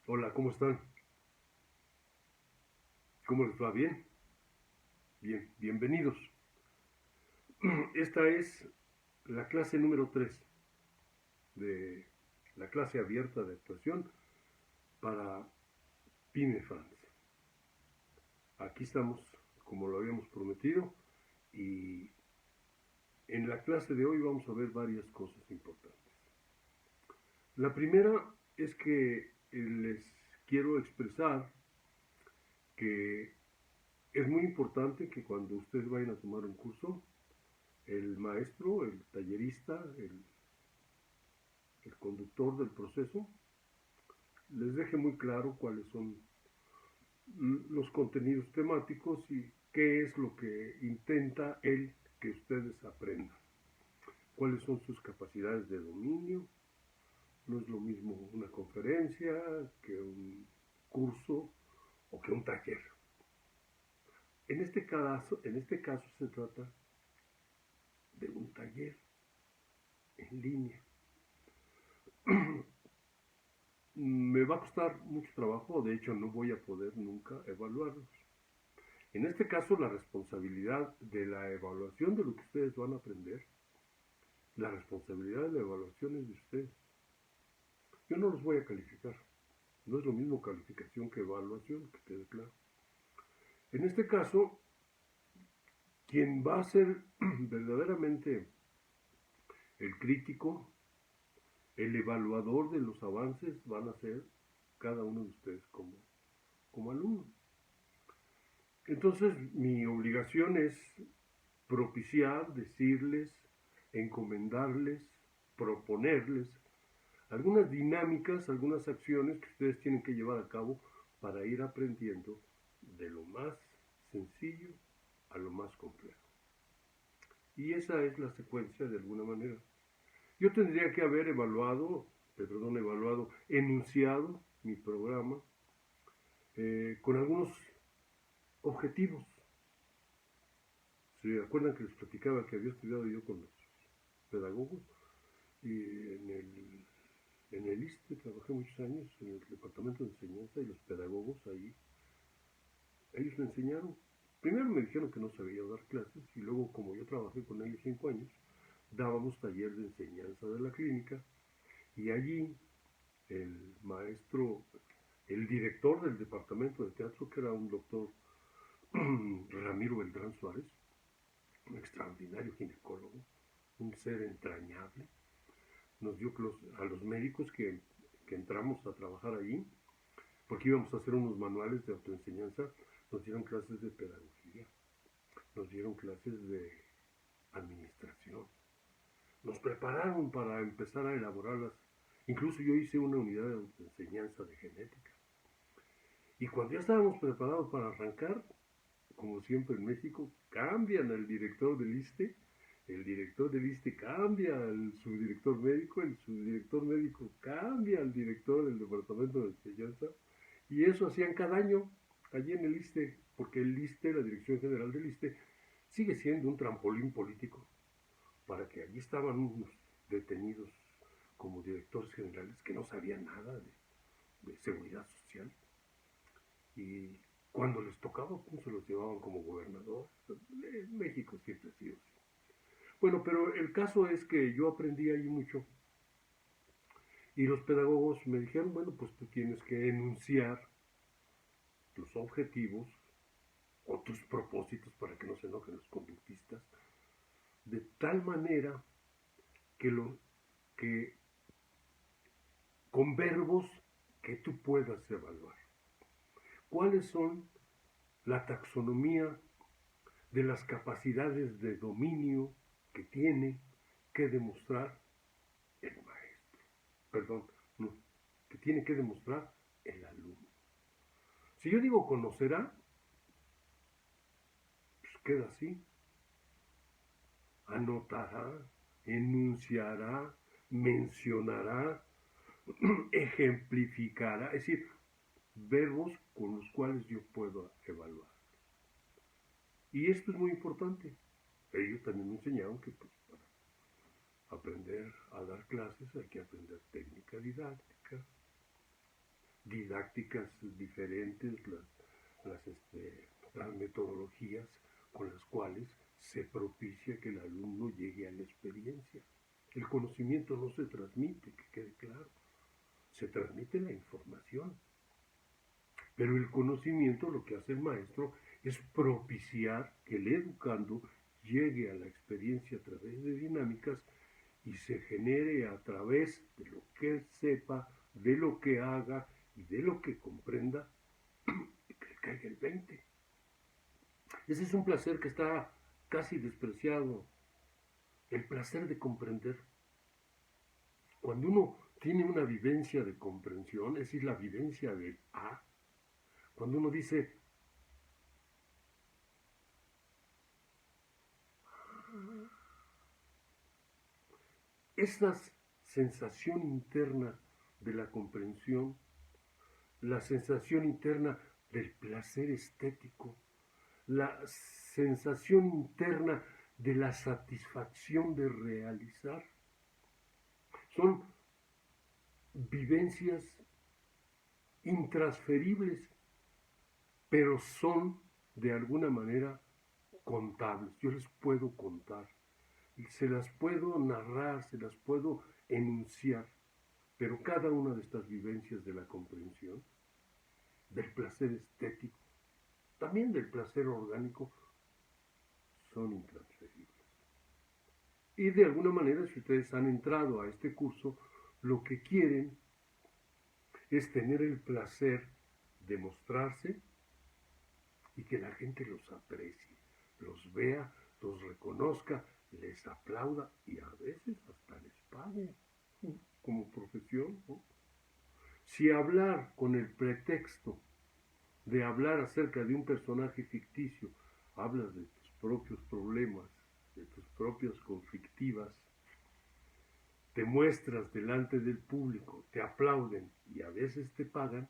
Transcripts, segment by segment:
Hola, ¿cómo están? ¿Cómo les va? ¿Bien? Bien, bienvenidos. Esta es la clase número 3 de la clase abierta de actuación para PyME France. Aquí estamos, como lo habíamos prometido, y en la clase de hoy vamos a ver varias cosas importantes. La primera es que les quiero expresar que es muy importante que cuando ustedes vayan a tomar un curso, el maestro, el tallerista, el conductor del proceso, les deje muy claro cuáles son los contenidos temáticos y qué es lo que intenta él que ustedes aprendan. Cuáles son sus capacidades de dominio. No es lo mismo una conferencia que un curso o que un taller. En este caso se trata de un taller en línea. Me va a costar mucho trabajo, de hecho no voy a poder nunca evaluarlos. En este caso, la responsabilidad de la evaluación de lo que ustedes van a aprender, la responsabilidad de la evaluación es de ustedes. Yo no los voy a calificar. No es lo mismo calificación que evaluación, que quede claro. En este caso, quien va a ser verdaderamente el crítico, el evaluador de los avances, van a ser cada uno de ustedes como alumno. Entonces, mi obligación es propiciar, decirles, encomendarles, proponerles algunas dinámicas, algunas acciones que ustedes tienen que llevar a cabo para ir aprendiendo de lo más sencillo a lo más complejo. Y esa es la secuencia de alguna manera. Yo tendría que haber enunciado mi programa con algunos objetivos. ¿Se acuerdan que les platicaba que había estudiado yo con los pedagogos? Y en el ISSSTE trabajé muchos años en el departamento de enseñanza y los pedagogos ahí, ellos me enseñaron. Primero me dijeron que no sabía dar clases y luego, como yo trabajé con ellos 5 años, dábamos taller de enseñanza de la clínica y allí el maestro, el director del departamento de teatro, que era un doctor Ramiro Beltrán Suárez, un extraordinario ginecólogo, un ser entrañable, nos dio a los médicos que entramos a trabajar allí, porque íbamos a hacer unos manuales de autoenseñanza, nos dieron clases de pedagogía, nos dieron clases de administración, nos prepararon para empezar a elaborarlas. Incluso yo hice una unidad de autoenseñanza de genética. Y cuando ya estábamos preparados para arrancar, como siempre en México, cambian al director del ISSSTE, el director del ISSSTE cambia al subdirector médico, el subdirector médico cambia al director del departamento de enseñanza, y eso hacían cada año allí en el ISSSTE, porque el ISSSTE, la Dirección General del ISSSTE, sigue siendo un trampolín político, para que allí estaban unos detenidos como directores generales que no sabían nada de seguridad social, y cuando les tocaba, pues se los llevaban como gobernador. México siempre ha sido así. Bueno, pero el caso es que yo aprendí ahí mucho y los pedagogos me dijeron, bueno, pues tú tienes que enunciar tus objetivos o tus propósitos para que no se enojen los conductistas, de tal manera que, que con verbos que tú puedas evaluar. ¿Cuáles son la taxonomía de las capacidades de dominio que tiene que demostrar el maestro? Perdón, no, que tiene que demostrar el alumno. Si yo digo conocerá, pues queda así. Anotará, enunciará, mencionará, ejemplificará, es decir, verbos con los cuales yo puedo evaluar. Y esto es muy importante. Ellos también me enseñaron que pues, para aprender a dar clases hay que aprender técnica didáctica, didácticas diferentes, las metodologías con las cuales se propicia que el alumno llegue a la experiencia. El conocimiento no se transmite, que quede claro, se transmite la información. Pero el conocimiento, lo que hace el maestro es propiciar que el educando llegue a la experiencia a través de dinámicas y se genere a través de lo que sepa, de lo que haga y de lo que comprenda, que le caiga el 20. Ese es un placer que está casi despreciado, el placer de comprender. Cuando uno tiene una vivencia de comprensión, es decir, la vivencia del A, cuando uno dice, esa sensación interna de la comprensión, la sensación interna del placer estético, la sensación interna de la satisfacción de realizar, son vivencias intransferibles, pero son de alguna manera contables. Yo les puedo contar, se las puedo narrar, se las puedo enunciar, pero cada una de estas vivencias de la comprensión, del placer estético, también del placer orgánico, son intransferibles. Y de alguna manera, si ustedes han entrado a este curso, lo que quieren es tener el placer de mostrarse y que la gente los aprecie, los vea, los reconozca, les aplauda y a veces hasta les pague como profesión, ¿no? Si hablar con el pretexto de hablar acerca de un personaje ficticio, hablas de tus propios problemas, de tus propias conflictivas, te muestras delante del público, te aplauden y a veces te pagan,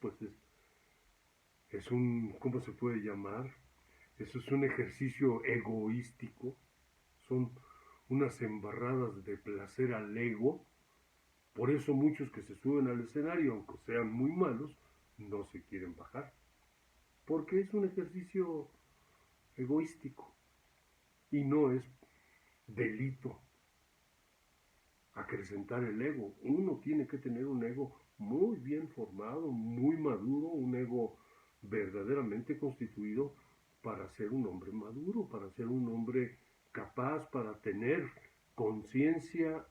pues es un, ¿cómo se puede llamar? Eso es un ejercicio egoístico, son unas embarradas de placer al ego. Por eso muchos que se suben al escenario, aunque sean muy malos, no se quieren bajar. Porque es un ejercicio egoístico y no es delito acrecentar el ego. Uno tiene que tener un ego muy bien formado, muy maduro, un ego verdaderamente constituido para ser un hombre maduro, para ser un hombre capaz, para tener conciencia,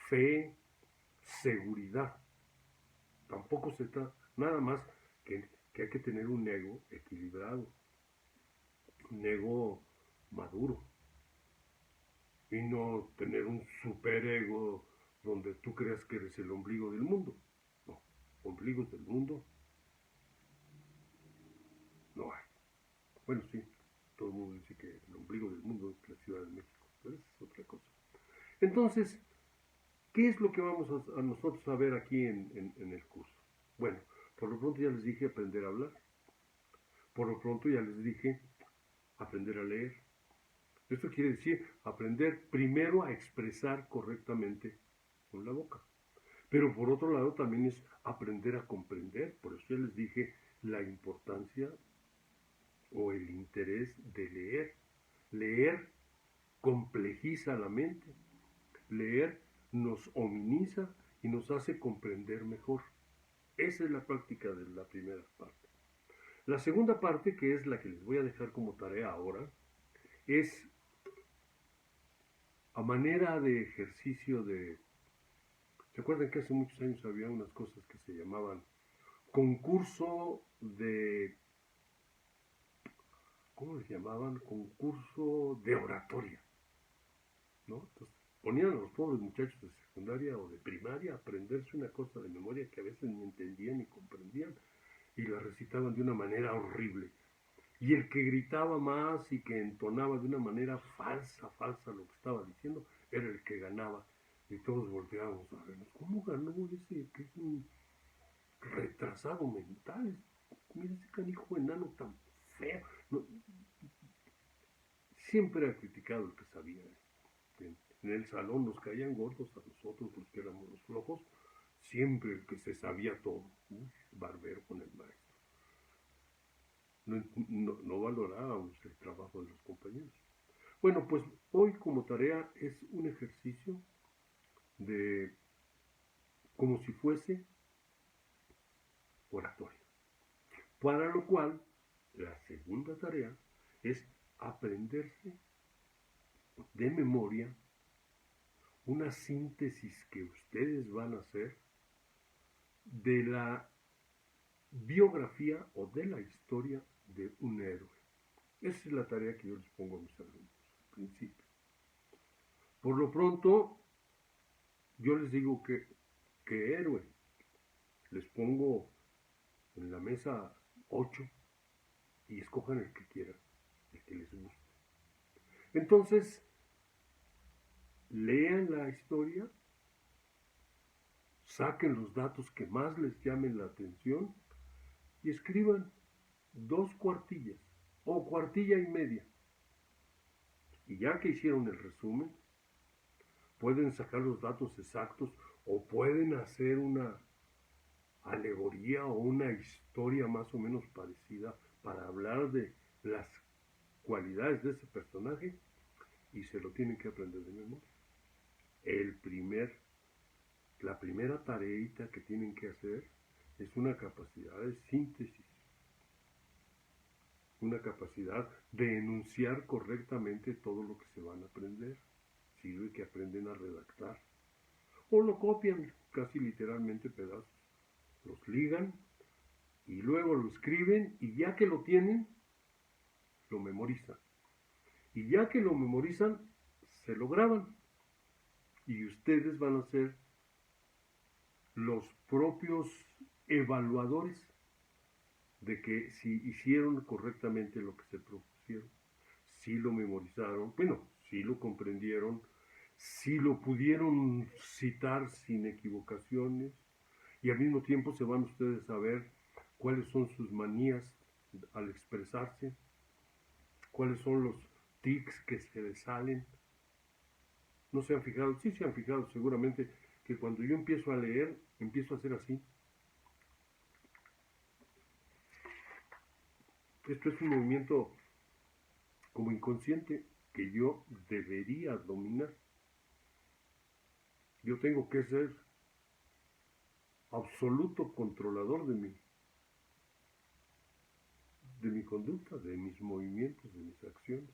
fe, seguridad. Tampoco se trata nada más que hay que tener un ego equilibrado, un ego maduro, y no tener un superego donde tú creas que eres el ombligo del mundo. No, ombligos del mundo no hay. Bueno, sí, todo el mundo dice que el ombligo del mundo es la Ciudad de México, pero esa es otra cosa. Entonces, ¿qué es lo que vamos a nosotros a ver aquí en el curso? Bueno, por lo pronto ya les dije aprender a hablar. Por lo pronto ya les dije aprender a leer. Esto quiere decir aprender primero a expresar correctamente con la boca. Pero por otro lado también es aprender a comprender. Por eso ya les dije la importancia o el interés de leer. Leer complejiza la mente. Leer nos hominiza y nos hace comprender mejor. Esa es la práctica de la primera parte. La segunda parte, que es la que les voy a dejar como tarea ahora, es a manera de ejercicio de... ¿Se acuerdan que hace muchos años había unas cosas que se llamaban concurso de... ¿Cómo les llamaban? Concurso de oratoria, ¿no? Entonces ponían a los pobres muchachos de secundaria o de primaria a aprenderse una cosa de memoria que a veces ni entendían ni comprendían y la recitaban de una manera horrible. Y el que gritaba más y que entonaba de una manera falsa lo que estaba diciendo, era el que ganaba. Y todos volteábamos a vernos. ¿Cómo ganó ese que es un retrasado mental? Mira ese canijo enano tan feo. No, siempre ha criticado el que sabía. En el salón nos caían gordos a nosotros, los que éramos los flojos. siempre el que se sabía todo. Barbero con el maestro. No valorábamos el trabajo de los compañeros. Bueno, pues hoy como tarea es un ejercicio de como si fuese oratorio. Para lo cual, la segunda tarea es aprenderse de memoria una síntesis que ustedes van a hacer de la biografía o de la historia de un héroe. Esa es la tarea que yo les pongo a mis alumnos al principio. Por lo pronto, yo les digo que héroe. Les pongo en la mesa 8 y escojan el que quieran, el que les guste. Entonces, lean la historia, saquen los datos que más les llamen la atención y escriban 2 cuartillas o cuartilla y media. Y ya que hicieron el resumen, pueden sacar los datos exactos o pueden hacer una alegoría o una historia más o menos parecida para hablar de las cualidades de ese personaje y se lo tienen que aprender de memoria. La primera tareita que tienen que hacer es una capacidad de síntesis, una capacidad de enunciar correctamente todo lo que se van a aprender. Sirve que aprenden a redactar o lo copian casi literalmente pedazos, los ligan y luego lo escriben y ya que lo tienen, lo memorizan. Y ya que lo memorizan, se lo graban. Y ustedes van a ser los propios evaluadores de que si hicieron correctamente lo que se propusieron, si lo memorizaron, bueno, si lo comprendieron, si lo pudieron citar sin equivocaciones, y al mismo tiempo se van ustedes a ver cuáles son sus manías al expresarse, cuáles son los tics que se les salen. ¿No se han fijado? Sí se han fijado seguramente que cuando yo empiezo a leer, empiezo a hacer así. Esto es un movimiento como inconsciente que yo debería dominar. Yo tengo que ser absoluto controlador de mi conducta, de mis movimientos, de mis acciones.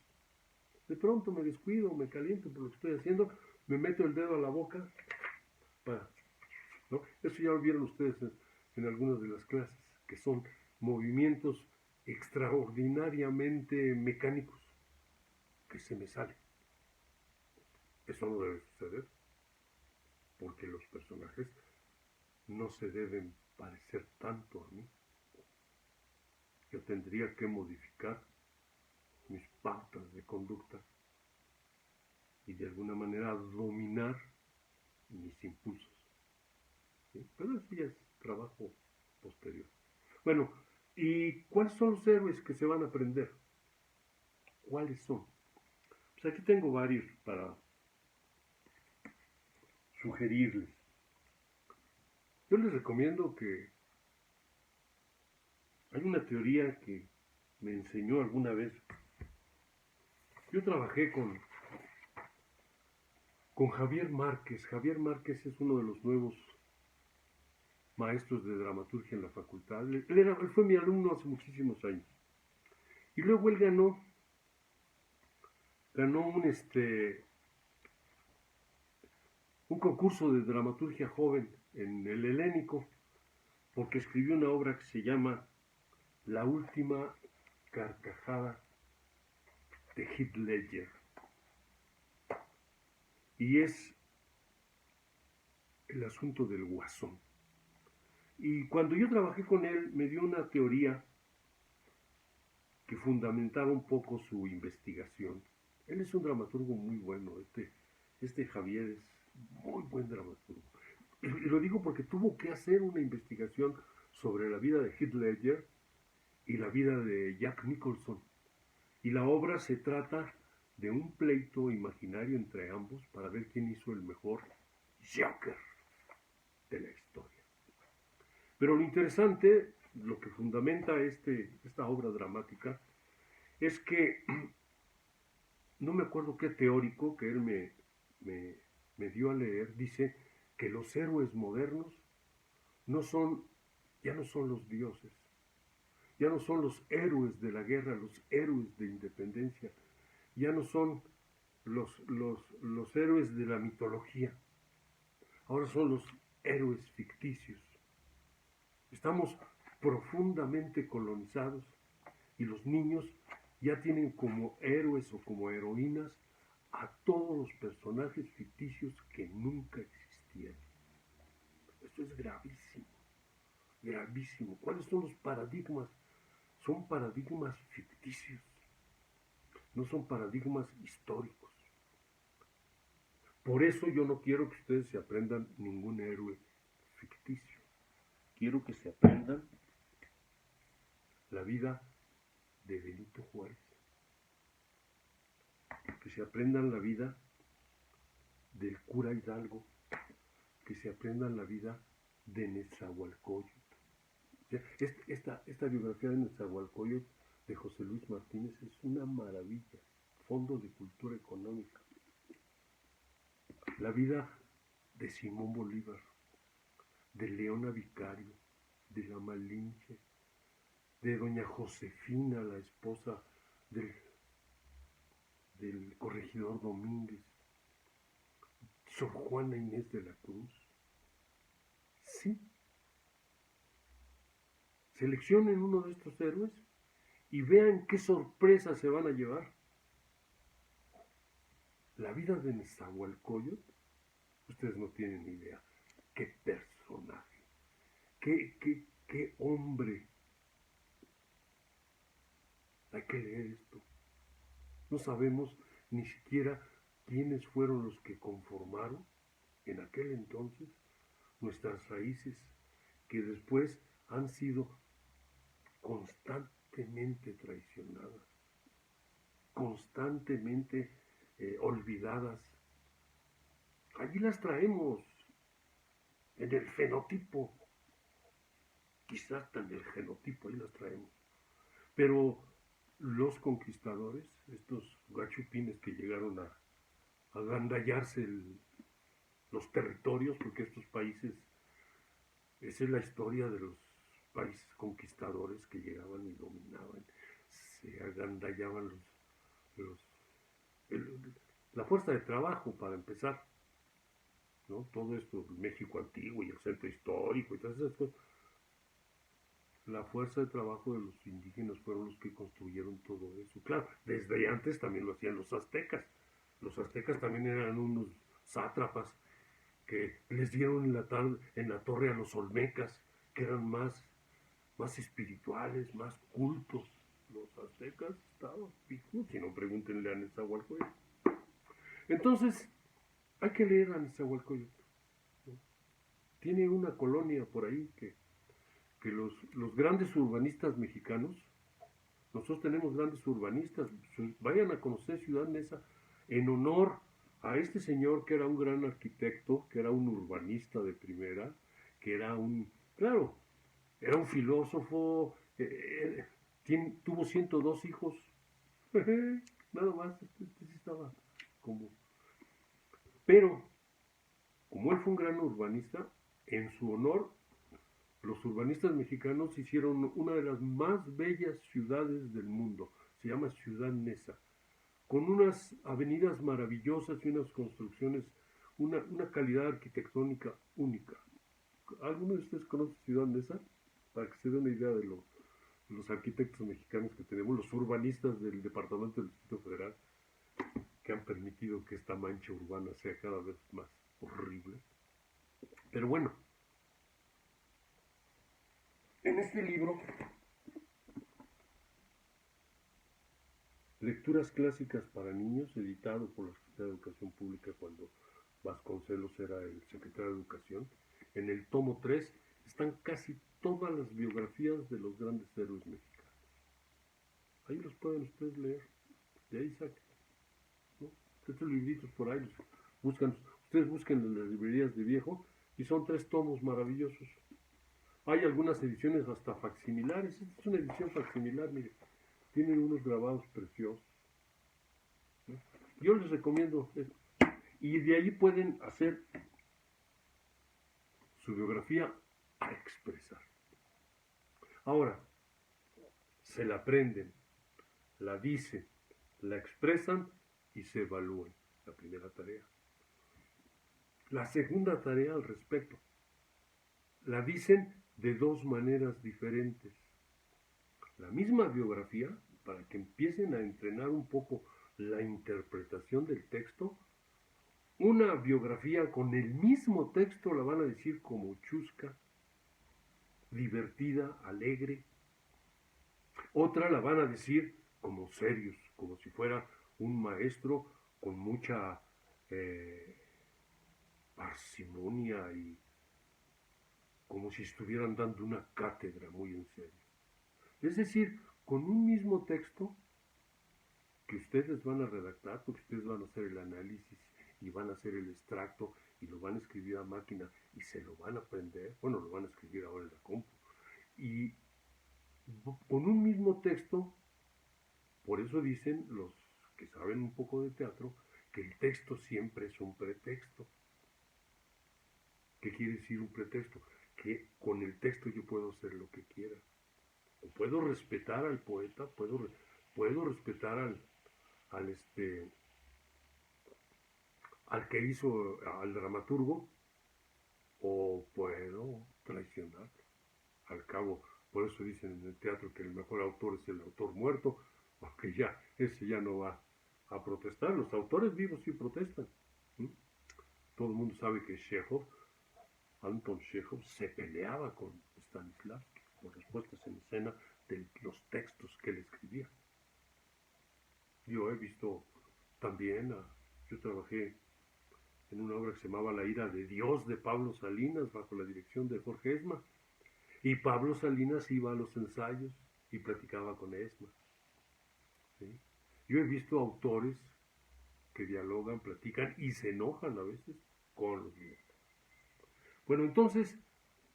De pronto me descuido, me caliento por lo que estoy haciendo, me meto el dedo a la boca, ¿no? Eso ya lo vieron ustedes en algunas de las clases, que son movimientos extraordinariamente mecánicos que se me salen. Eso no debe suceder, porque los personajes no se deben parecer tanto a mí. Yo tendría que modificar mis pautas de conducta y de alguna manera dominar mis impulsos. ¿Sí? Pero eso ya es trabajo posterior. Bueno, ¿y cuáles son los héroes que se van a aprender? ¿Cuáles son? Pues aquí tengo varios para sugerirles. Yo les recomiendo que hay una teoría que me enseñó alguna vez. Yo trabajé con Javier Márquez. Javier Márquez es uno de los nuevos maestros de dramaturgia en la facultad. Él fue mi alumno hace muchísimos años. Y luego él ganó un concurso de dramaturgia joven en el Helénico, porque escribió una obra que se llama La última carcajada de Heath Ledger. Y es el asunto del guasón. Y cuando yo trabajé con él, me dio una teoría que fundamentaba un poco su investigación. Él es un dramaturgo muy bueno, este Javier es muy buen dramaturgo. Y lo digo porque tuvo que hacer una investigación sobre la vida de Heath Ledger y la vida de Jack Nicholson. Y la obra se trata de un pleito imaginario entre ambos para ver quién hizo el mejor Joker de la historia. Pero lo interesante, lo que fundamenta esta obra dramática, es que no me acuerdo qué teórico que él me dio a leer, dice que los héroes modernos no son, ya no son los dioses, ya no son los héroes de la guerra, los héroes de independencia, ya no son los héroes de la mitología, ahora son los héroes ficticios. Estamos profundamente colonizados y los niños ya tienen como héroes o como heroínas a todos los personajes ficticios que nunca existieron. Esto es gravísimo, gravísimo. ¿Cuáles son los paradigmas? Son paradigmas ficticios, no son paradigmas históricos. Por eso yo no quiero que ustedes se aprendan ningún héroe ficticio. Quiero que se aprendan la vida de Benito Juárez, que se aprendan la vida del cura Hidalgo, que se aprendan la vida de Nezahualcóyotl. Esta biografía de Nezahualcóyotl de José Luis Martínez es una maravilla, fondo de cultura económica. La vida de Simón Bolívar, de Leona Vicario, de la Malinche, de doña Josefina, la esposa del corregidor Domínguez, Sor Juana Inés de la Cruz. Sí. Seleccionen uno de estos héroes y vean qué sorpresas se van a llevar. La vida de Nezahualcóyotl, ustedes no tienen ni idea. Qué personaje, qué hombre. Hay que leer esto. No sabemos ni siquiera quiénes fueron los que conformaron en aquel entonces nuestras raíces, que después han sido constantemente traicionadas, constantemente olvidadas. Allí las traemos, en el fenotipo, quizás hasta en el genotipo, ahí las traemos. Pero los conquistadores, estos gachupines que llegaron a agandallarse los territorios, porque estos países, esa es la historia de los países conquistadores que llegaban y dominaban, se agandallaban la fuerza de trabajo para empezar, ¿no? Todo esto, México antiguo y el centro histórico y todas esas cosas. La fuerza de trabajo de los indígenas fueron los que construyeron todo eso. Claro, desde antes también lo hacían los aztecas. Los aztecas también eran unos sátrapas que les dieron en la torre a los olmecas, que eran más espirituales, más cultos. Los aztecas estaban picos, si no pregúntenle a Nezahualcóyotl. Entonces, hay que leer a Nezahualcóyotl, ¿no? Tiene una colonia por ahí que los grandes urbanistas mexicanos, nosotros tenemos grandes urbanistas, vayan a conocer Ciudad Neza en honor a este señor que era un gran arquitecto, que era un urbanista de primera, que era claro, era un filósofo, tuvo 102 hijos, nada más, este sí estaba como... Pero, como él fue un gran urbanista, en su honor, los urbanistas mexicanos hicieron una de las más bellas ciudades del mundo. Se llama Ciudad Neza, con unas avenidas maravillosas y unas construcciones, una calidad arquitectónica única. ¿Alguno de ustedes conoce Ciudad Neza? Para que se dé una idea de los arquitectos mexicanos que tenemos, los urbanistas del Departamento del Distrito Federal, que han permitido que esta mancha urbana sea cada vez más horrible. Pero bueno, en este libro, Lecturas clásicas para niños, editado por la Secretaría de Educación Pública cuando Vasconcelos era el secretario de Educación, en el tomo 3 están casi todas las biografías de los grandes héroes mexicanos. Ahí los pueden ustedes leer, de ahí saquen, ¿no? Estos libritos por ahí ustedes busquen en las librerías de viejo y son 3 tomos maravillosos. Hay algunas ediciones hasta facsimilares. Esta es una edición facsimilar, mire. Tienen unos grabados preciosos, ¿no? Yo les recomiendo esto. Y de ahí pueden hacer su biografía a expresar. Ahora, se la aprenden, la dicen, la expresan y se evalúan. La primera tarea. La segunda tarea al respecto. La dicen de dos maneras diferentes. La misma biografía, para que empiecen a entrenar un poco la interpretación del texto. Una biografía con el mismo texto la van a decir como chusca, divertida, alegre. Otra la van a decir como serios, como si fuera un maestro con mucha parsimonia y como si estuvieran dando una cátedra muy en serio. Es decir, con un mismo texto que ustedes van a redactar, porque ustedes van a hacer el análisis y van a hacer el extracto y lo van a escribir a máquina y se lo van a aprender, bueno, lo van a escribir ahora en la compu. Y con un mismo texto, por eso dicen los que saben un poco de teatro, que el texto siempre es un pretexto. ¿Qué quiere decir un pretexto? Que con el texto yo puedo hacer lo que quiera. O puedo respetar al poeta, puedo respetar al que hizo, al dramaturgo, o puedo traicionar. Al cabo, por eso dicen en el teatro que el mejor autor es el autor muerto, aunque ya, ese ya no va a protestar. Los autores vivos sí protestan. ¿Mm? Todo el mundo sabe que Anton Chekhov, se peleaba con Stanislavski por las puestas en escena de los textos que él escribía. Yo he visto también, yo trabajé en una obra que se llamaba La ira de Dios de Pablo Salinas, bajo la dirección de Jorge Esma. Y Pablo Salinas iba a los ensayos y platicaba con Esma. ¿Sí? Yo he visto autores que dialogan, platican y se enojan a veces con los directores. Bueno, entonces,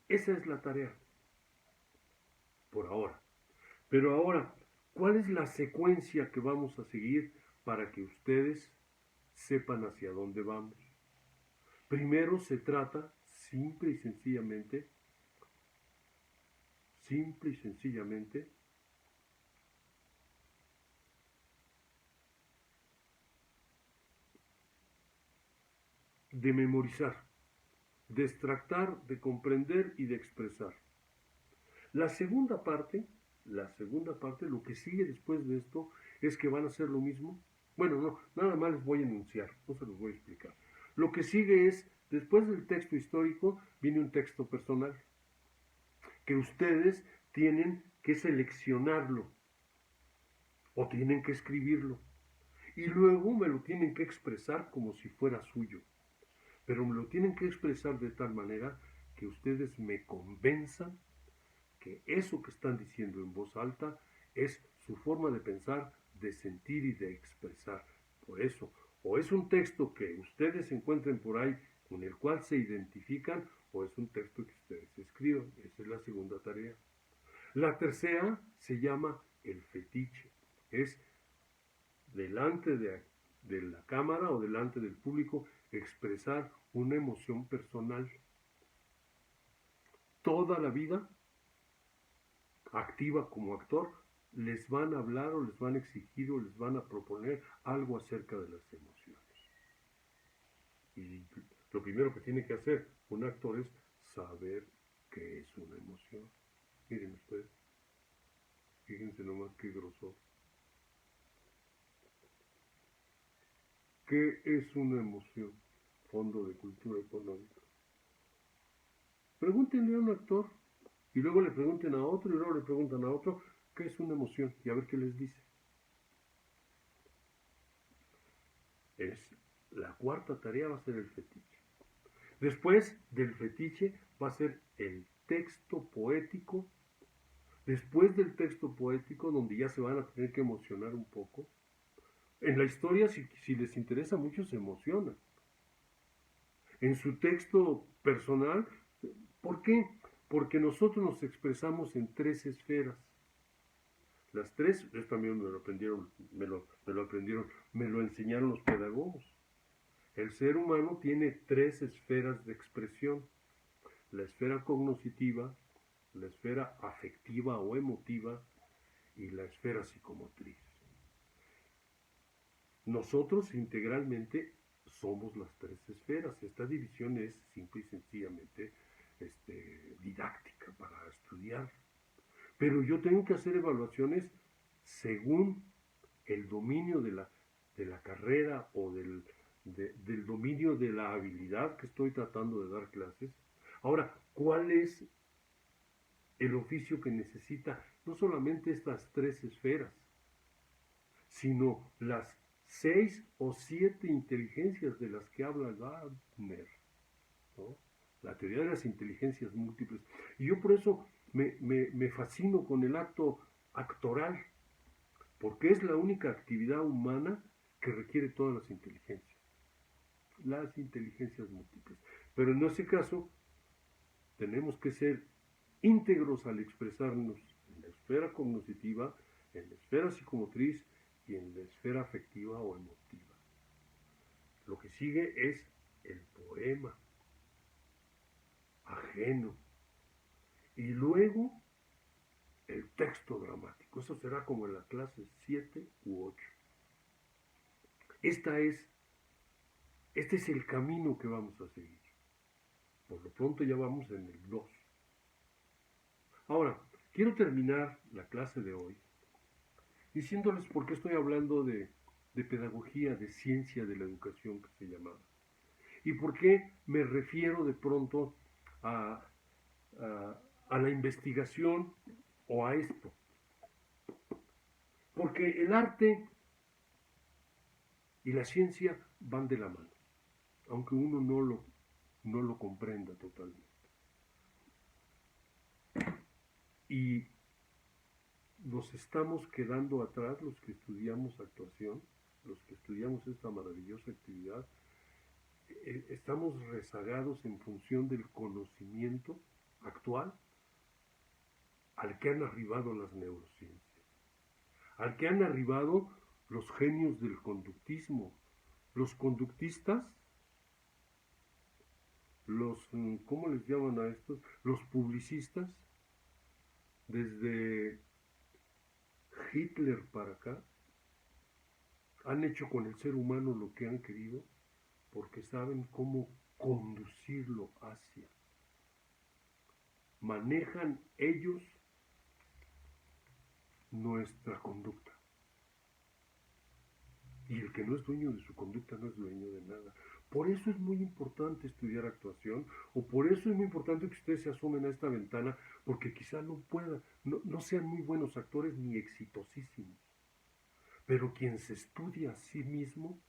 esa es la tarea, por ahora. Pero ahora, ¿cuál es la secuencia que vamos a seguir para que ustedes sepan hacia dónde vamos? Primero se trata, simple y sencillamente, de memorizar, de extractar, de comprender y de expresar. La segunda parte, lo que sigue después de esto, es que van a hacer lo mismo. Bueno, no, nada más les voy a enunciar, no se los voy a explicar. Lo que sigue es, después del texto histórico, viene un texto personal, que ustedes tienen que seleccionarlo, o tienen que escribirlo, y luego me lo tienen que expresar como si fuera suyo. Pero me lo tienen que expresar de tal manera que ustedes me convenzan que eso que están diciendo en voz alta es su forma de pensar, de sentir y de expresar. Por eso, o es un texto que ustedes encuentren por ahí con el cual se identifican, o es un texto que ustedes escriban. Esa es la segunda tarea. La tercera se llama el fetiche. Es delante de la cámara o delante del público expresar una emoción personal. Toda la vida activa como actor, les van a hablar o les van a exigir o les van a proponer algo acerca de las emociones. Y lo primero que tiene que hacer un actor es saber qué es una emoción. Miren ustedes, fíjense nomás qué grosor. ¿Qué es una emoción? Fondo de Cultura Económica. Pregúntenle a un actor y luego le pregunten a otro y luego le preguntan a otro qué es una emoción y a ver qué les dice. La cuarta tarea va a ser el fetiche. Después del fetiche va a ser el texto poético. Después del texto poético, donde ya se van a tener que emocionar un poco. En la historia, si les interesa mucho, se emocionan. En su texto personal, ¿por qué? Porque nosotros nos expresamos en tres esferas. Las tres, eso también me lo aprendieron, me lo enseñaron los pedagogos. El ser humano tiene tres esferas de expresión: la esfera cognitiva, la esfera afectiva o emotiva y la esfera psicomotriz. Nosotros integralmente somos las tres esferas. Esta división es simple y sencillamente didáctica para estudiar. Pero yo tengo que hacer evaluaciones según el dominio de la carrera o del dominio de la habilidad que estoy tratando de dar clases. Ahora, ¿cuál es el oficio que necesita no solamente estas tres esferas, sino las 6 o 7 inteligencias de las que habla Gardner, ¿no? La teoría de las inteligencias múltiples? Y yo por eso me fascino con el acto actoral, porque es la única actividad humana que requiere todas las inteligencias múltiples. Pero en ese caso, tenemos que ser íntegros al expresarnos en la esfera cognitiva, en la esfera psicomotriz y en la esfera afectiva o emotiva. Lo que sigue es el poema ajeno y luego el texto dramático. Eso será como en la clase 7 u 8. Este es el camino que vamos a seguir. Por lo pronto ya vamos en el 2. Ahora, quiero terminar la clase de hoy diciéndoles por qué estoy hablando de pedagogía, de ciencia de la educación que se llamaba. Y por qué me refiero de pronto a la investigación o a esto. Porque el arte y la ciencia van de la mano, aunque uno no lo comprenda totalmente. Y nos estamos quedando atrás los que estudiamos actuación, los que estudiamos esta maravillosa actividad. Estamos rezagados en función del conocimiento actual al que han arribado las neurociencias, al que han arribado los genios del conductismo, los conductistas, ¿cómo les llaman a estos? Los publicistas, desde Hitler para acá, han hecho con el ser humano lo que han querido porque saben cómo conducirlo hacia. Manejan ellos nuestra conducta. Y el que no es dueño de su conducta no es dueño de nada. Por eso es muy importante estudiar actuación, o por eso es muy importante que ustedes se asomen a esta ventana, porque quizá no sean muy buenos actores ni exitosísimos. Pero quien se estudia a sí mismo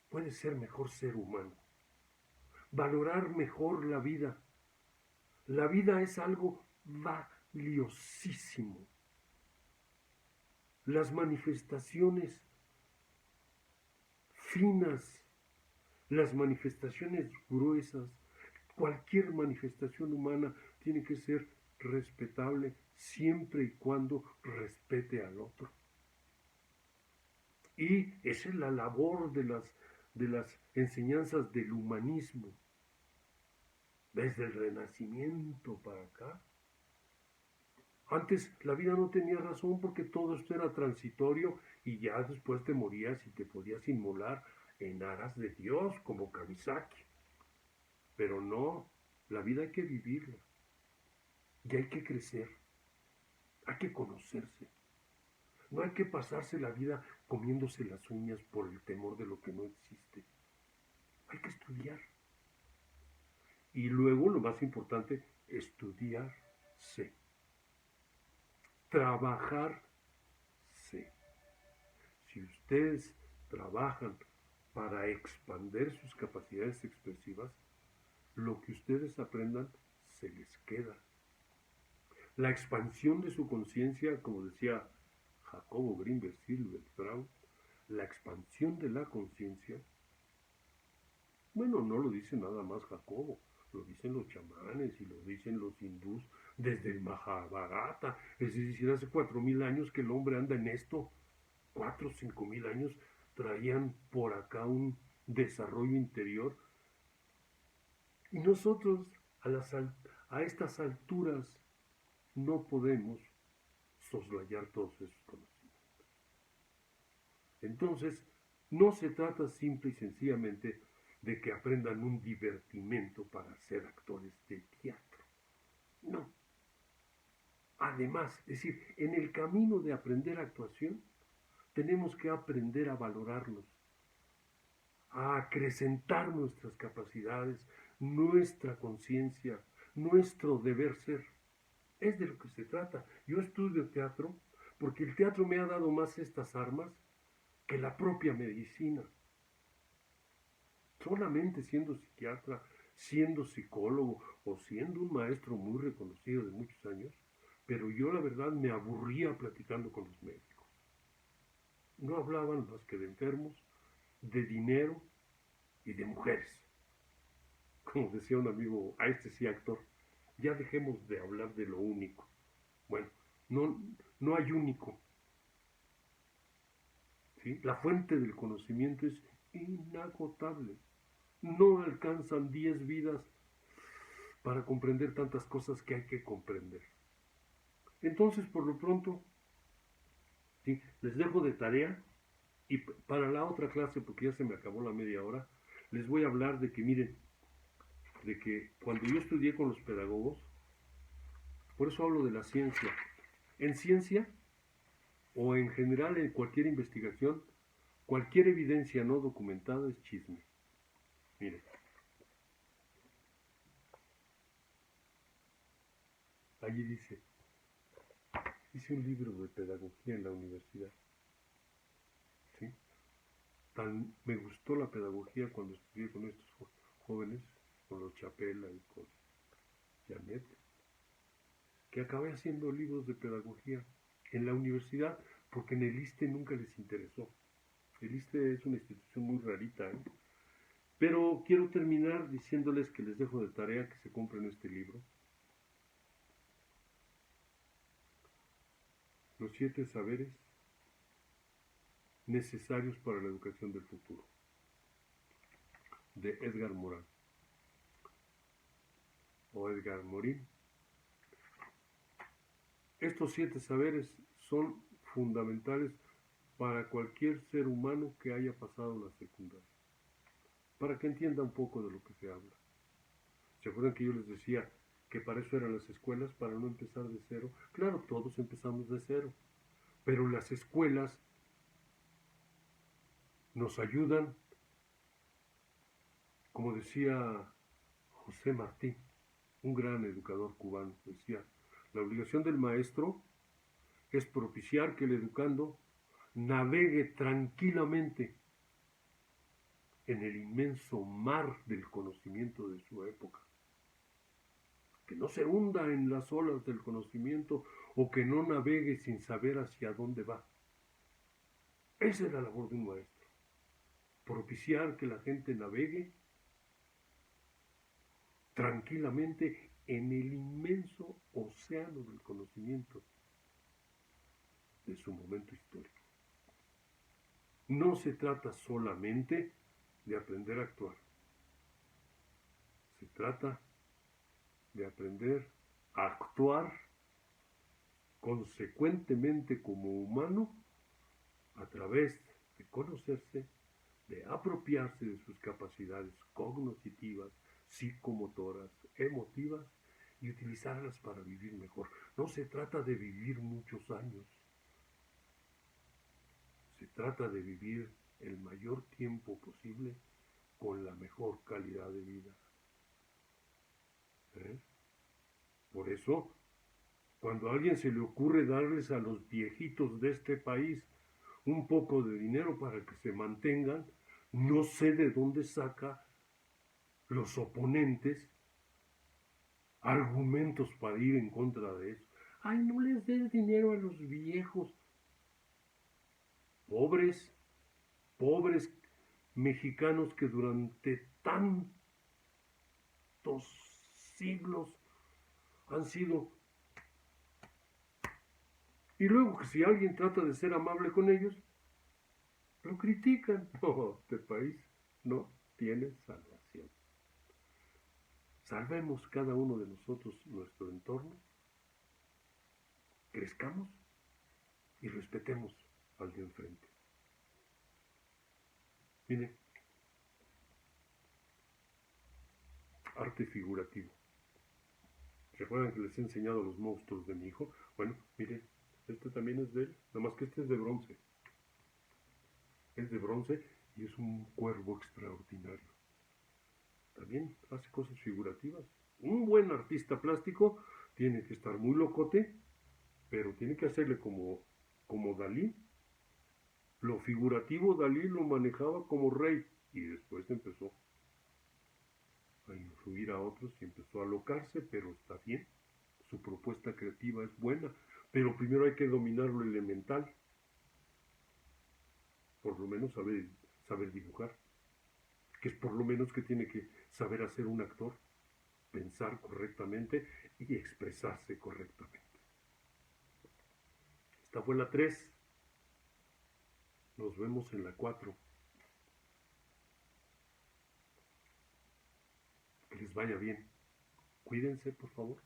puede ser mejor ser humano, valorar mejor la vida. La vida es algo valiosísimo. Las manifestaciones finas, las manifestaciones gruesas, cualquier manifestación humana tiene que ser respetable siempre y cuando respete al otro. Y esa es la labor de las enseñanzas del humanismo. Desde el Renacimiento para acá. Antes la vida no tenía razón porque todo esto era transitorio y ya después te morías y te podías inmolar en aras de Dios, como Kamisaki. Pero no, la vida hay que vivirla. Y hay que crecer. Hay que conocerse. No hay que pasarse la vida comiéndose las uñas por el temor de lo que no existe. Hay que estudiar. Y luego, lo más importante, estudiarse. Trabajarse. Si ustedes trabajan para expandir sus capacidades expresivas, lo que ustedes aprendan se les queda. La expansión de su conciencia, como decía Jacobo Grinberg Silvertraum, la expansión de la conciencia, bueno, no lo dice nada más Jacobo, lo dicen los chamanes y lo dicen los hindús desde el Mahabharata, es decir, hace 4.000 años que el hombre anda en esto, 4 o 5.000 años traían por acá un desarrollo interior y nosotros a estas alturas no podemos soslayar todos esos conocimientos. Entonces, no se trata simple y sencillamente de que aprendan un divertimento para ser actores de teatro. No. Además, es decir, en el camino de aprender actuación, tenemos que aprender a valorarnos, a acrecentar nuestras capacidades, nuestra conciencia, nuestro deber ser. Es de lo que se trata. Yo estudio teatro porque el teatro me ha dado más estas armas que la propia medicina. Solamente siendo psiquiatra, siendo psicólogo o siendo un maestro muy reconocido de muchos años, pero yo la verdad me aburría platicando con los médicos. No hablaban más que de enfermos, de dinero y de mujeres. Como decía un amigo, a este sí actor, ya dejemos de hablar de lo único. Bueno, no hay único. ¿Sí? La fuente del conocimiento es inagotable. No alcanzan 10 vidas para comprender tantas cosas que hay que comprender. Entonces, por lo pronto, ¿sí? Les dejo de tarea y para la otra clase, porque ya se me acabó la media hora, les voy a hablar de que, miren, de que cuando yo estudié con los pedagogos, por eso hablo de la ciencia. En ciencia, o en general en cualquier investigación, cualquier evidencia no documentada es chisme. Miren, allí hice un libro de pedagogía en la universidad. ¿Sí? Tan me gustó la pedagogía cuando estudié con estos jóvenes, con los Chapela y con Janet, que acabé haciendo libros de pedagogía en la universidad porque en el ISSSTE nunca les interesó. El ISSSTE es una institución muy rarita, ¿eh? Pero quiero terminar diciéndoles que les dejo de tarea que se compren este libro. Los 7 saberes necesarios para la educación del futuro, de Edgar Morin, o Edgar Morin. Estos 7 saberes son fundamentales para cualquier ser humano que haya pasado la secundaria, para que entienda un poco de lo que se habla. ¿Se acuerdan que yo les decía que para eso eran las escuelas, para no empezar de cero? Claro, todos empezamos de cero, pero las escuelas nos ayudan, como decía José Martí, un gran educador cubano, decía, la obligación del maestro es propiciar que el educando navegue tranquilamente en el inmenso mar del conocimiento de su época. Que no se hunda en las olas del conocimiento o que no navegue sin saber hacia dónde va. Esa es la labor de un maestro. Propiciar que la gente navegue tranquilamente en el inmenso océano del conocimiento de su momento histórico. No se trata solamente de aprender a actuar. Se trata de aprender a actuar consecuentemente como humano a través de conocerse, de apropiarse de sus capacidades cognitivas, psicomotoras, emotivas y utilizarlas para vivir mejor. No se trata de vivir muchos años. Se trata de vivir el mayor tiempo posible con la mejor calidad de vida. Por eso, cuando a alguien se le ocurre darles a los viejitos de este país un poco de dinero para que se mantengan, no sé de dónde saca los oponentes argumentos para ir en contra de eso. Ay, no les des dinero a los viejos. Pobres mexicanos que durante tantos siglos han sido. Y luego que si alguien trata de ser amable con ellos, lo critican. No, este país no tiene salvación. Salvemos cada uno de nosotros nuestro entorno, crezcamos y respetemos al de enfrente. Miren, arte figurativo. ¿Se acuerdan que les he enseñado los monstruos de mi hijo? Bueno, miren, este también es de él, nada más que este es de bronce. Es de bronce y es un cuervo extraordinario. También hace cosas figurativas. Un buen artista plástico tiene que estar muy locote, pero tiene que hacerle como Dalí. Lo figurativo Dalí lo manejaba como rey y después empezó a influir a otros y empezó a alocarse, pero está bien. Su propuesta creativa es buena, pero primero hay que dominar lo elemental, por lo menos saber dibujar, que es por lo menos que tiene que saber hacer un actor, pensar correctamente y expresarse correctamente. Esta fue la 3. Nos vemos en la 4. Que les vaya bien. Cuídense, por favor.